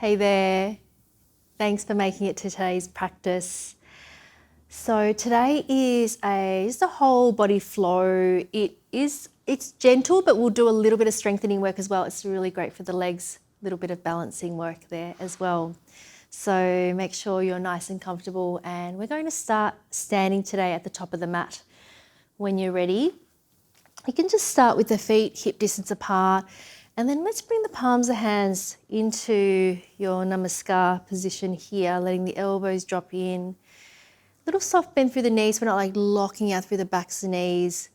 Hey there, thanks for making it to today's practice. So today is just a whole body flow. It's gentle, but we'll do a little bit of strengthening work as well. It's really great for the legs, a little bit of balancing work there as well. So make sure you're nice and comfortable, and we're going to start standing today at the top of the mat. When you're ready, you can just start with the feet hip distance apart. And then let's bring the palms of the hands into your namaskar position here, letting the elbows drop in. Little soft bend through the knees. We're not like locking out through the backs of the knees.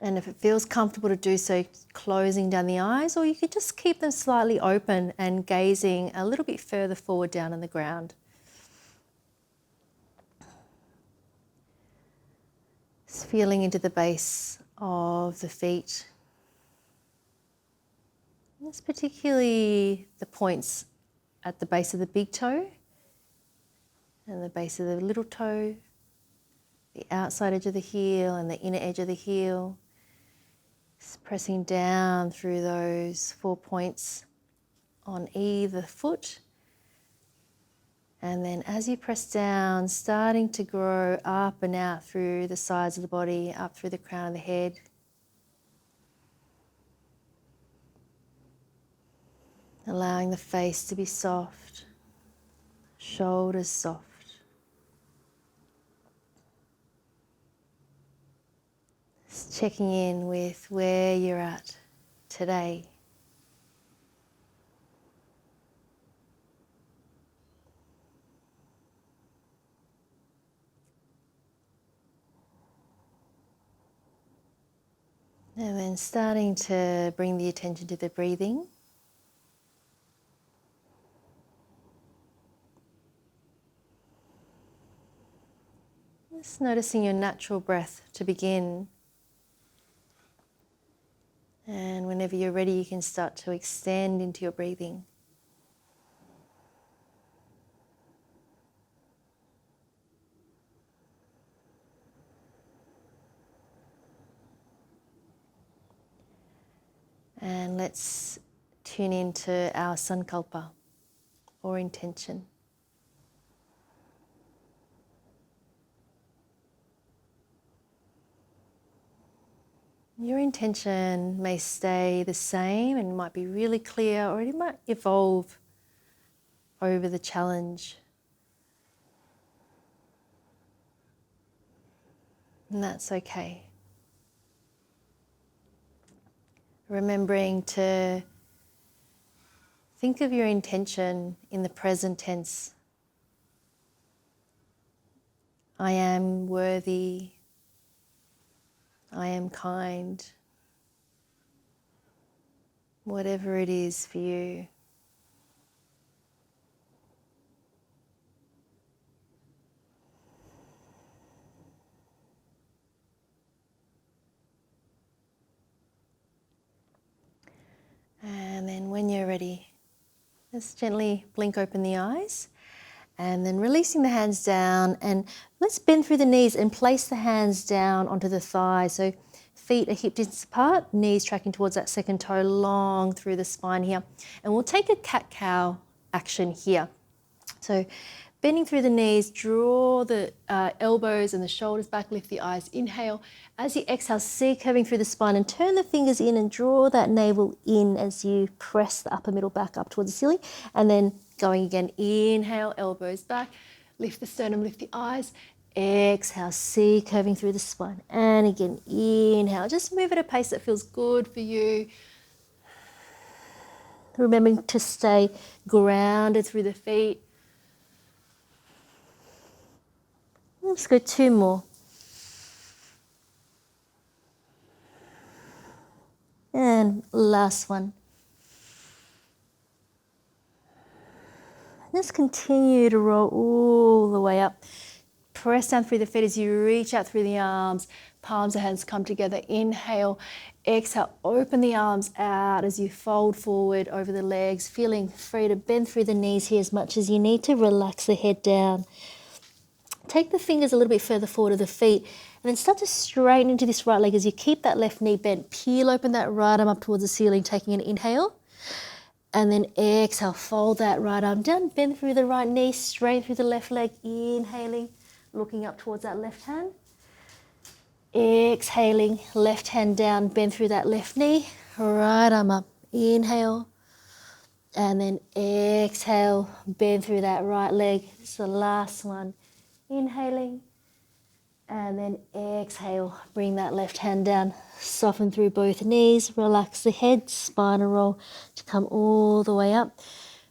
And if it feels comfortable to do so, closing down the eyes, or you could just keep them slightly open and gazing a little bit further forward down on the ground. Just feeling into the base of the feet. That's particularly the points at the base of the big toe and the base of the little toe, the outside edge of the heel and the inner edge of the heel. Just pressing down through those 4 points on either foot. And then as you press down, starting to grow up and out through the sides of the body, up through the crown of the head. Allowing the face to be soft, shoulders soft. Just checking in with where you're at today. And then starting to bring the attention to the breathing. Just noticing your natural breath to begin. And whenever you're ready, you can start to extend into your breathing. And let's tune into our sankalpa, or intention. Your intention may stay the same and might be really clear, or it might evolve over the challenge. And that's okay. Remembering to think of your intention in the present tense. I am worthy. I am kind. Whatever it is for you. And then when you're ready, just gently blink open the eyes. And then releasing the hands down, and let's bend through the knees and place the hands down onto the thighs. So feet are hip distance apart, knees tracking towards that second toe, long through the spine here. And we'll take a cat-cow action here. So bending through the knees, draw the elbows and the shoulders back, lift the eyes, inhale. As you exhale, C curving through the spine, and turn the fingers in and draw that navel in as you press the upper middle back up towards the ceiling. And then going again, inhale, elbows back, lift the sternum, lift the eyes. Exhale, C curving through the spine. And again, inhale. Just move at a pace that feels good for you. Remembering to stay grounded through the feet. Let's go 2 more. And last one. Just continue to roll all the way up. Press down through the feet as you reach out through the arms. Palms of hands come together. Inhale. Exhale. Open the arms out as you fold forward over the legs. Feeling free to bend through the knees here as much as you need to. Relax the head down. Take the fingers a little bit further forward of the feet, and then start to straighten into this right leg as you keep that left knee bent. Peel open that right arm up towards the ceiling, taking an inhale. And then exhale, fold that right arm down, bend through the right knee, straight through the left leg, inhaling, looking up towards that left hand. Exhaling, left hand down, bend through that left knee, right arm up, inhale. And then exhale, bend through that right leg. It's the last one. Inhaling. And then exhale, bring that left hand down, soften through both knees, relax the head, spinal roll to come all the way up.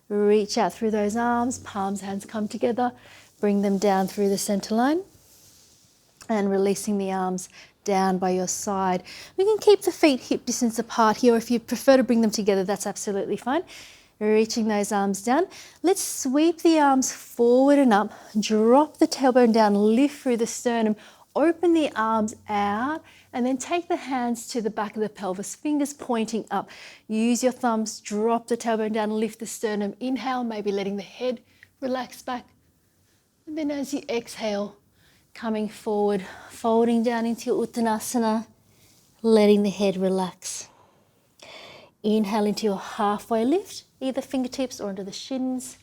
Reach out through those arms, palms, hands come together, bring them down through the center line and releasing the arms down by your side. We can keep the feet hip distance apart here, or if you prefer to bring them together, that's absolutely fine. Reaching those arms down. Let's sweep the arms forward and up, drop the tailbone down, lift through the sternum, open the arms out, and then take the hands to the back of the pelvis, fingers pointing up. Use your thumbs, drop the tailbone down, lift the sternum. Inhale, maybe letting the head relax back. And then as you exhale, coming forward, folding down into your Uttanasana, letting the head relax. Inhale into your halfway lift, either fingertips or into the shins.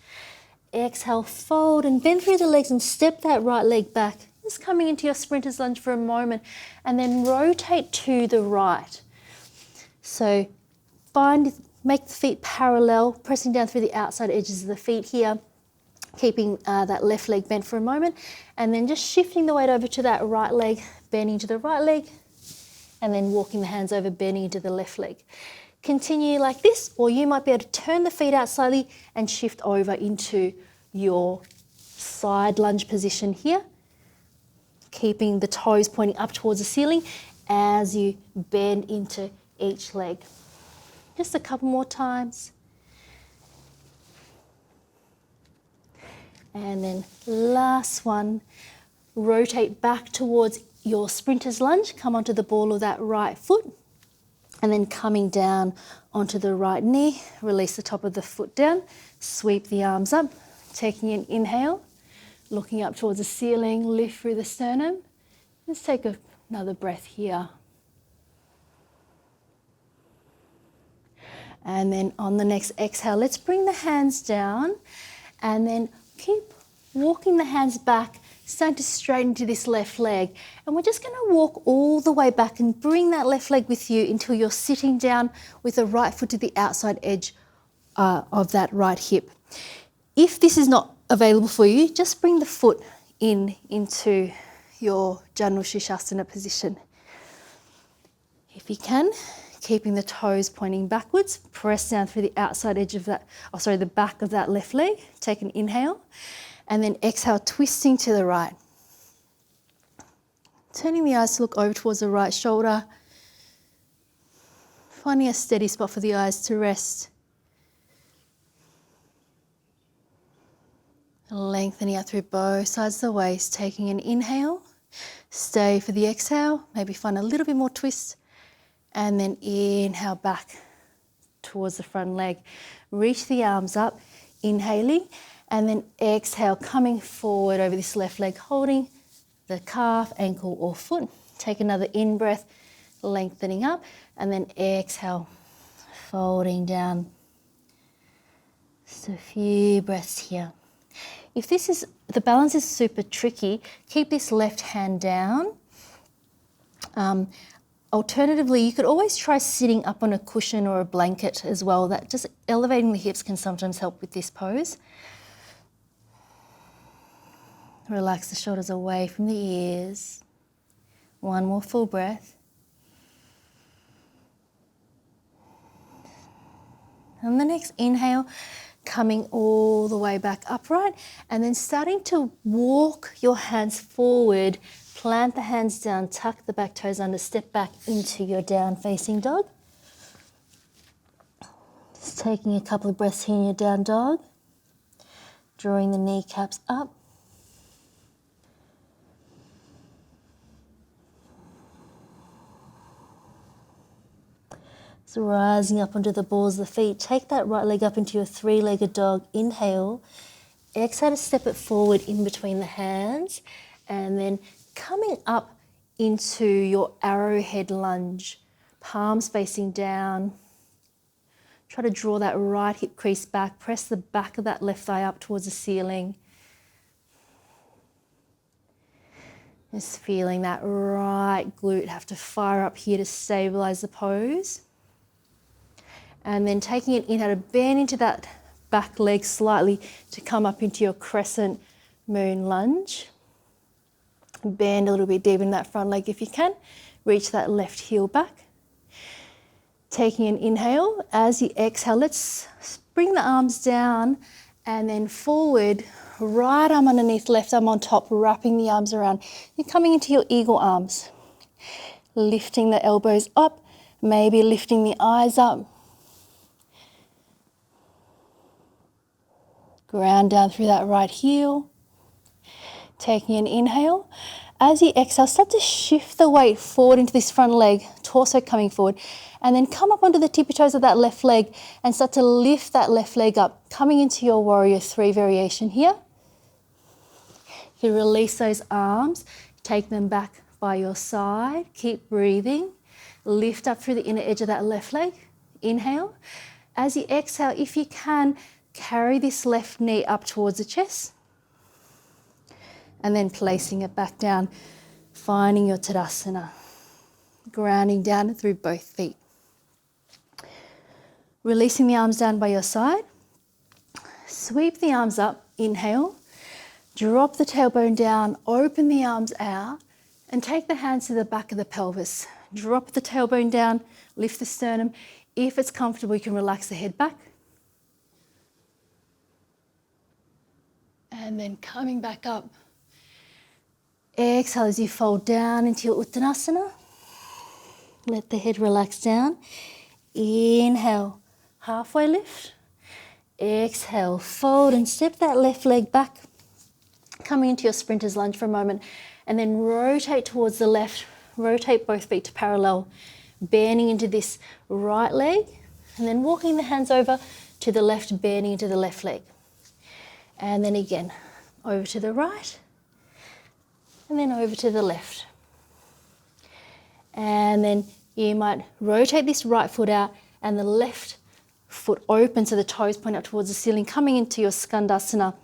Exhale, fold and bend through the legs and step that right leg back. Just coming into your sprinter's lunge for a moment and then rotate to the right. So make the feet parallel, pressing down through the outside edges of the feet here, keeping that left leg bent for a moment, and then just shifting the weight over to that right leg, bending to the right leg, and then walking the hands over, bending into the left leg. Continue like this, or you might be able to turn the feet out slightly and shift over into your side lunge position here, keeping the toes pointing up towards the ceiling as you bend into each leg. Just a couple more times. And then last one, rotate back towards your sprinter's lunge, come onto the ball of that right foot, and then coming down onto the right knee, release the top of the foot down, sweep the arms up, taking an inhale, looking up towards the ceiling, lift through the sternum. Let's take another breath here. And then on the next exhale, let's bring the hands down and then keep walking the hands back, starting to straighten to this left leg. And we're just going to walk all the way back and bring that left leg with you until you're sitting down with the right foot to the outside edge of that right hip. If this is not available for you, just bring the foot into your Janu Shirshasana position. If you can, keeping the toes pointing backwards, press down through the outside edge of that, the back of that left leg. Take an inhale and then exhale, twisting to the right. Turning the eyes to look over towards the right shoulder. Finding a steady spot for the eyes to rest. Lengthening out through both sides of the waist, taking an inhale. Stay for the exhale, maybe find a little bit more twist. And then inhale back towards the front leg. Reach the arms up, inhaling, and then exhale, coming forward over this left leg, holding the calf, ankle or foot. Take another in-breath, lengthening up, and then exhale, folding down. Just a few breaths here. If the balance is super tricky, keep this left hand down. Alternatively, you could always try sitting up on a cushion or a blanket as well. That just elevating the hips can sometimes help with this pose. Relax the shoulders away from the ears. One more full breath. And the next inhale, coming all the way back upright, and then starting to walk your hands forward. Plant the hands down, tuck the back toes under, step back into your down facing dog. Just taking a couple of breaths here in your down dog. Drawing the kneecaps up. So rising up onto the balls of the feet. Take that right leg up into your three-legged dog. Inhale. Exhale to step it forward in between the hands. And then coming up into your arrowhead lunge. Palms facing down. Try to draw that right hip crease back. Press the back of that left thigh up towards the ceiling. Just feeling that right glute have to fire up here to stabilize the pose. And then taking an inhale to bend into that back leg slightly to come up into your crescent moon lunge. Bend a little bit deeper in that front leg if you can. Reach that left heel back. Taking an inhale. As you exhale, let's bring the arms down and then forward. Right arm underneath, left arm on top, wrapping the arms around. You're coming into your eagle arms. Lifting the elbows up, maybe lifting the eyes up. Ground down through that right heel. Taking an inhale. As you exhale, start to shift the weight forward into this front leg, torso coming forward, and then come up onto the tippy toes of that left leg and start to lift that left leg up, coming into your warrior 3 variation here. You release those arms, take them back by your side, keep breathing, lift up through the inner edge of that left leg, inhale. As you exhale, if you can, carry this left knee up towards the chest, and then placing it back down, finding your Tadasana, grounding down through both feet. Releasing the arms down by your side, sweep the arms up, inhale, drop the tailbone down, open the arms out, and take the hands to the back of the pelvis. Drop the tailbone down, lift the sternum. If it's comfortable, you can relax the head back. And then coming back up. Exhale as you fold down into your Uttanasana. Let the head relax down. Inhale, halfway lift. Exhale, fold and step that left leg back. Coming into your sprinter's lunge for a moment. And then rotate towards the left. Rotate both feet to parallel. Bending into this right leg. And then walking the hands over to the left, bending into the left leg. And then again, over to the right. And then over to the left. And then you might rotate this right foot out and the left foot open so the toes point up towards the ceiling, coming into your Skandasana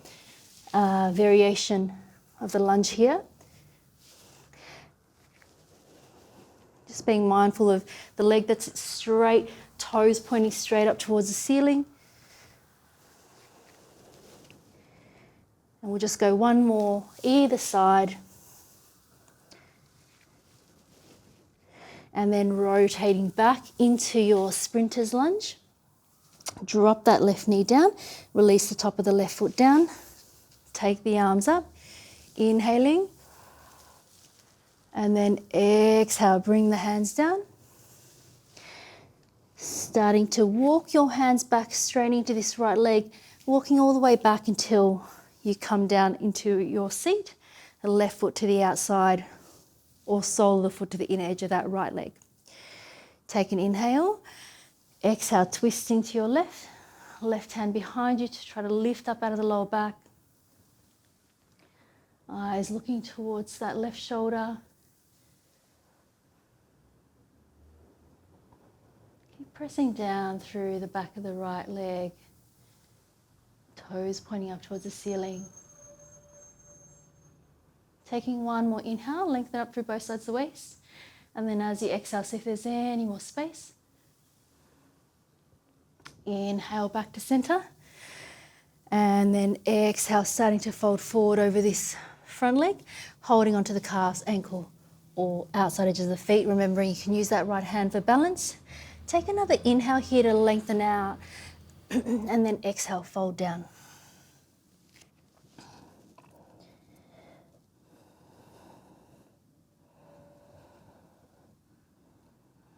variation of the lunge here. Just being mindful of the leg that's straight, toes pointing straight up towards the ceiling. And we'll just go one more either side. And then rotating back into your sprinter's lunge. Drop that left knee down. Release the top of the left foot down. Take the arms up. Inhaling. And then exhale, bring the hands down. Starting to walk your hands back, straight into this right leg. Walking all the way back until you come down into your seat. The left foot to the outside, or sole of the foot to the inner edge of that right leg. Take an inhale. Exhale, twisting to your left. Left hand behind you to try to lift up out of the lower back. Eyes looking towards that left shoulder. Keep pressing down through the back of the right leg. Toes pointing up towards the ceiling. Taking one more inhale, lengthen up through both sides of the waist. And then as you exhale, see if there's any more space. Inhale back to center. And then exhale, starting to fold forward over this front leg, holding onto the calves, ankle, or outside edges of the feet. Remembering you can use that right hand for balance. Take another inhale here to lengthen out. And then exhale, fold down.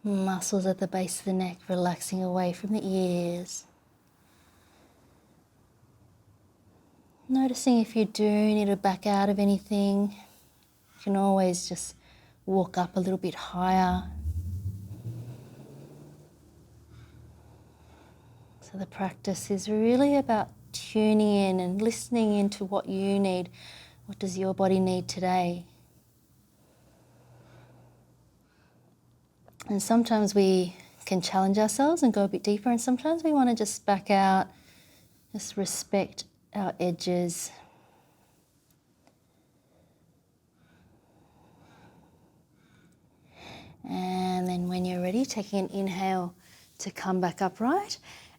Muscles at the base of the neck relaxing away from the ears. Noticing if you do need to back out of anything, you can always just walk up a little bit higher. So the practice is really about tuning in and listening into what you need. What does your body need today? And sometimes we can challenge ourselves and go a bit deeper, and sometimes we want to just back out, just respect our edges. And then when you're ready, taking an inhale to come back upright,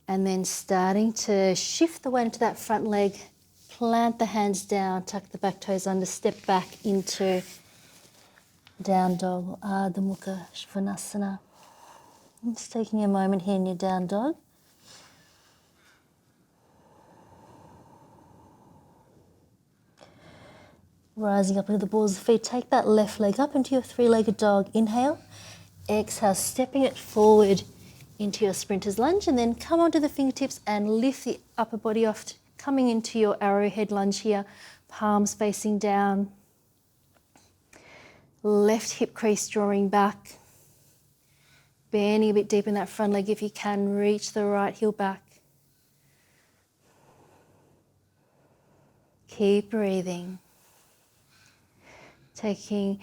and then starting to shift the weight into that front leg, plant the hands down, tuck the back toes under, step back into down dog, Ardha Mukha Svanasana. Just taking a moment here in your down dog. Rising up into the balls of the feet, take that left leg up into your three-legged dog. Inhale, exhale, stepping it forward into your sprinter's lunge, and then come onto the fingertips and lift the upper body off, coming into your arrowhead lunge here, palms facing down. Left hip crease drawing back, bending a bit deep in that front leg if you can, reach the right heel back. Keep breathing. Taking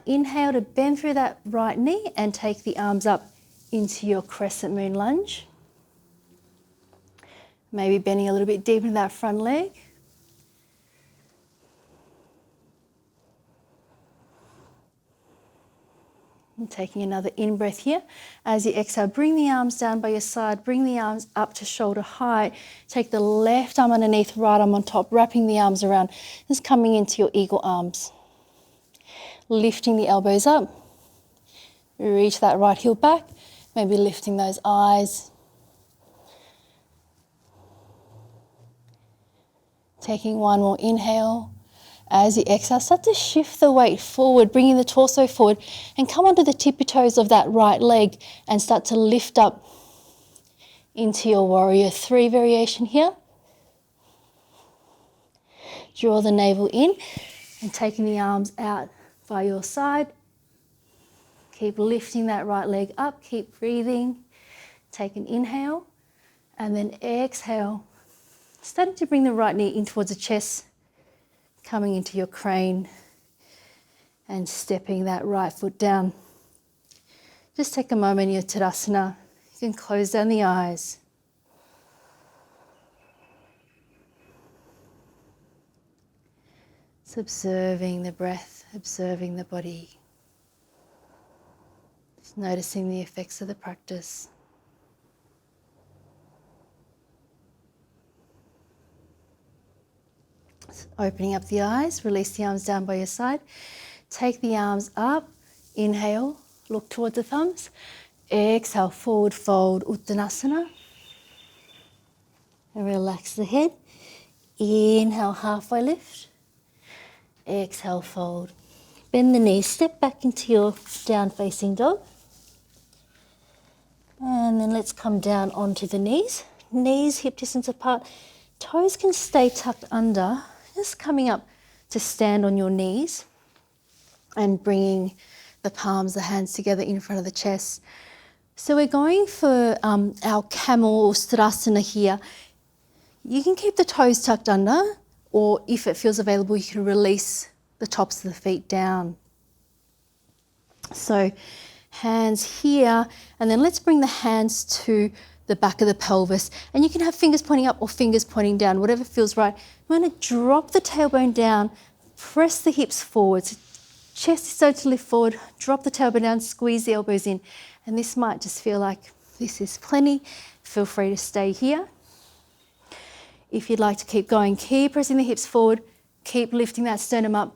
inhale to bend through that right knee and take the arms up into your crescent moon lunge. Maybe bending a little bit deep into that front leg. And taking another in-breath here. As you exhale, bring the arms down by your side, bring the arms up to shoulder height. Take the left arm underneath, right arm on top, wrapping the arms around. Just coming into your eagle arms. Lifting the elbows up. Reach that right heel back. Maybe lifting those eyes. Taking one more inhale. As you exhale, start to shift the weight forward, bringing the torso forward, and come onto the tippy toes of that right leg and start to lift up into your warrior three variation here. Draw the navel in and taking the arms out by your side. Keep lifting that right leg up, keep breathing. Take an inhale and then exhale. Starting to bring the right knee in towards the chest, coming into your crane and stepping that right foot down. Just take a moment in your Tadasana. You can close down the eyes. Just observing the breath, observing the body. Just noticing the effects of the practice. Opening up the eyes, release the arms down by your side. Take the arms up, inhale, look towards the thumbs. Exhale, forward fold, Uttanasana. And relax the head. Inhale, halfway lift. Exhale, fold. Bend the knees, step back into your down facing dog. And then let's come down onto the knees. Knees hip distance apart. Toes can stay tucked under. Just coming up to stand on your knees and bringing the palms, the hands together in front of the chest. So we're going for our camel or Strasana here. You can keep the toes tucked under, or if it feels available, you can release the tops of the feet down. So hands here, and then let's bring the hands to the back of the pelvis, and you can have fingers pointing up or fingers pointing down, whatever feels right. We're going to drop the tailbone down, press the hips forward, so chest is starting to lift forward, drop the tailbone down, squeeze the elbows in, and this might just feel like this is plenty. Feel free to stay here. If you'd like to keep going, keep pressing the hips forward, keep lifting that sternum up.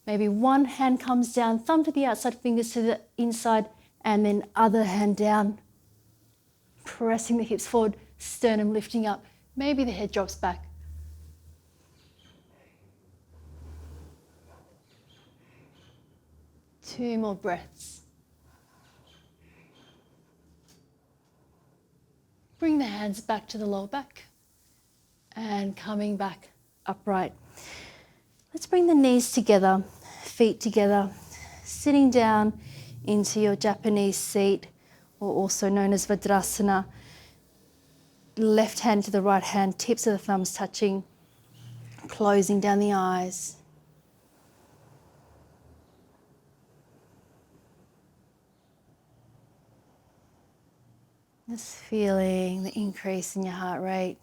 Maybe one hand comes down, thumb to the outside, fingers to the inside, and then other hand down. Pressing the hips forward, sternum lifting up. Maybe the head drops back. Two more breaths. Bring the hands back to the lower back and coming back upright. Let's bring the knees together, feet together, sitting down into your Japanese seat, or also known as Vajrasana. Left hand to the right hand, tips of the thumbs touching, closing down the eyes. Just feeling the increase in your heart rate.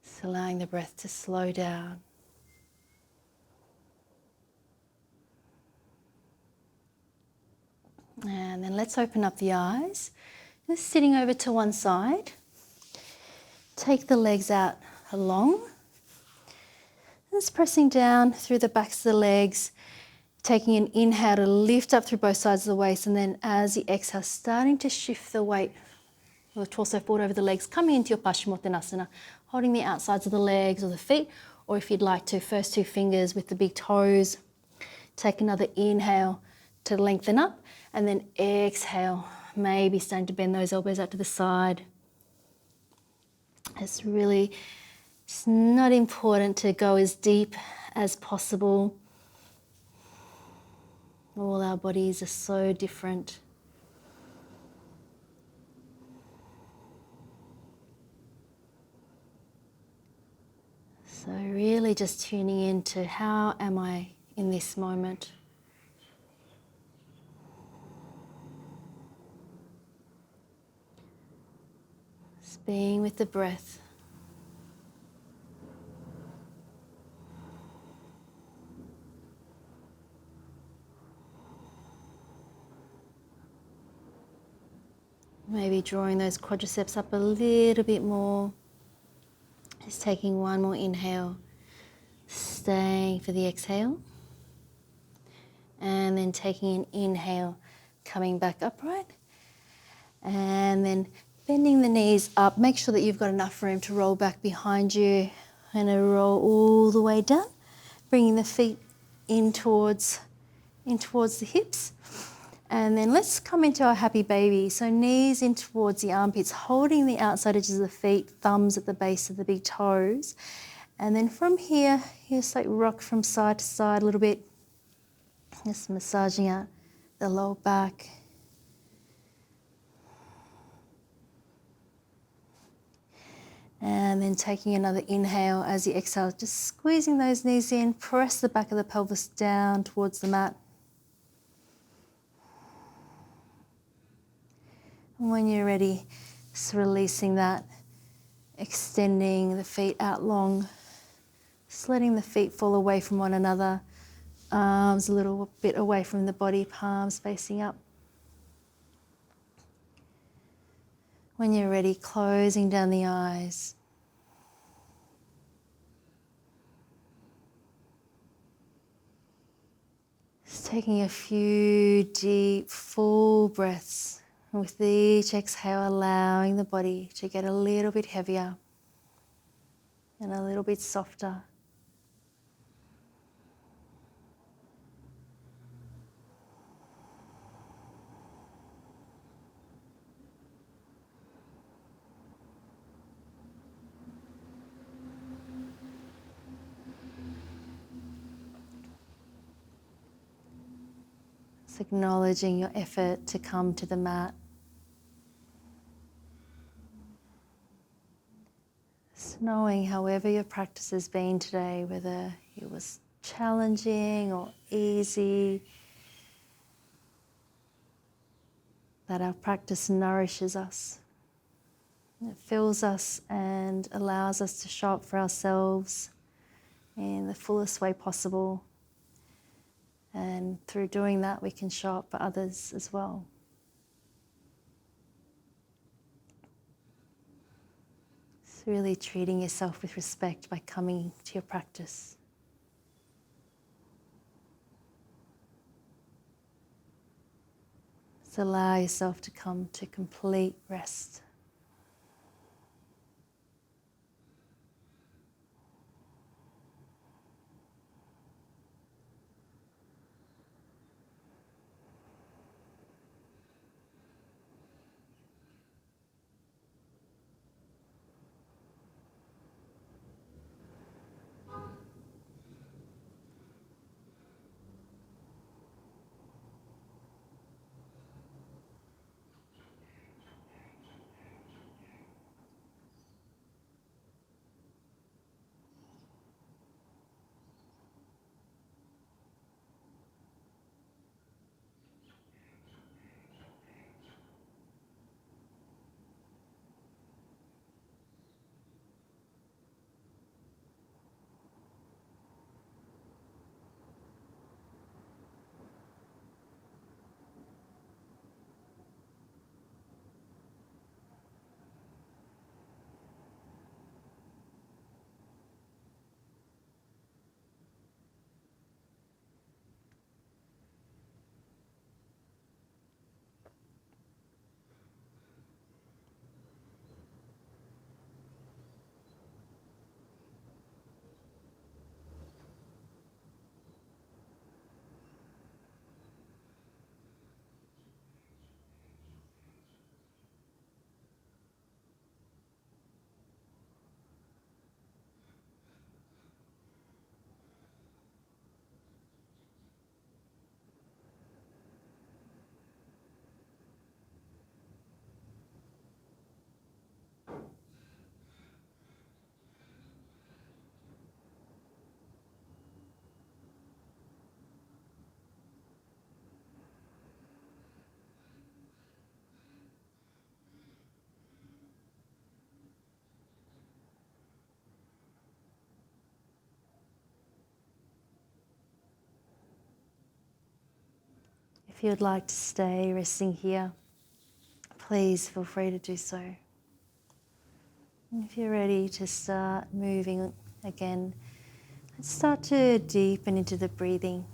Just allowing the breath to slow down. And then let's open up the eyes. Just sitting over to one side. Take the legs out long. Just pressing down through the backs of the legs. Taking an inhale to lift up through both sides of the waist, and then as you exhale, starting to shift the weight of the torso forward over the legs, coming into your Paschimottanasana, holding the outsides of the legs or the feet, or if you'd like to, first two fingers with the big toes. Take another inhale to lengthen up, and then exhale, maybe starting to bend those elbows out to the side. It's not important to go as deep as possible. All our bodies are so different. So really just tuning into how am I in this moment. Just being with the breath. Maybe drawing those quadriceps up a little bit more. Just taking one more inhale, staying for the exhale. And then taking an inhale, coming back upright. And then bending the knees up. Make sure that you've got enough room to roll back behind you. And roll all the way down. Bringing the feet in towards the hips. And then let's come into our happy baby. So knees in towards the armpits, holding the outside edges of the feet, thumbs at the base of the big toes. And then from here, you just like rock from side to side a little bit. Just massaging out the lower back. And then taking another inhale as you exhale, just squeezing those knees in, press the back of the pelvis down towards the mat. And when you're ready, just releasing that, extending the feet out long, just letting the feet fall away from one another, arms a little bit away from the body, palms facing up. When you're ready, closing down the eyes. Just taking a few deep, full breaths. And with each exhale, allowing the body to get a little bit heavier and a little bit softer. Just acknowledging your effort to come to the mat. Just knowing however your practice has been today, whether it was challenging or easy, that our practice nourishes us. It fills us and allows us to show up for ourselves in the fullest way possible. And through doing that, we can show up for others as well. It's really treating yourself with respect by coming to your practice. Just allow yourself to come to complete rest. If you'd like to stay resting here, please feel free to do so. And if you're ready to start moving again, let's start to deepen into the breathing.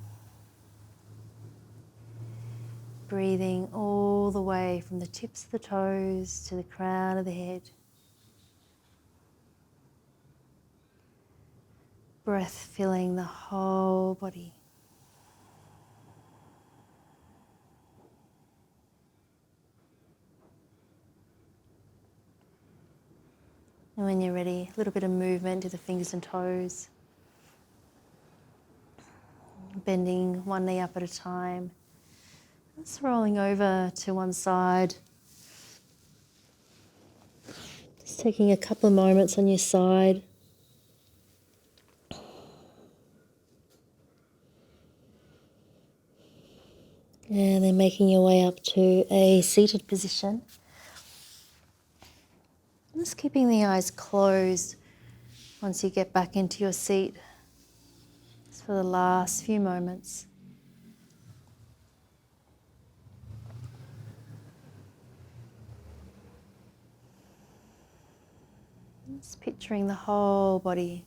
Breathing all the way from the tips of the toes to the crown of the head. Breath filling the whole body. And when you're ready, a little bit of movement to the fingers and toes. Bending one knee up at a time. Just rolling over to one side. Just taking a couple of moments on your side. And then making your way up to a seated position. Just keeping the eyes closed once you get back into your seat. Just for the last few moments. Just picturing the whole body.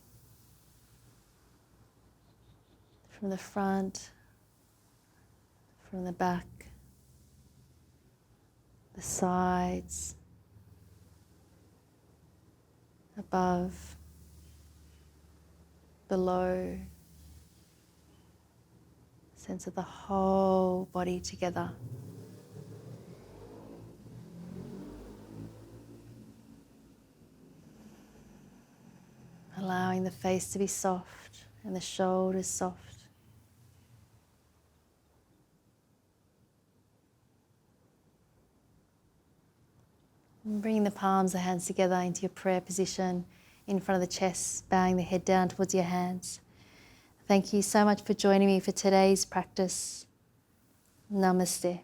From the front, from the back, the sides, above, below. Sense of the whole body together. Allowing the face to be soft and the shoulders soft. And bringing the palms of the hands together into your prayer position in front of the chest, bowing the head down towards your hands. Thank you so much for joining me for today's practice. Namaste.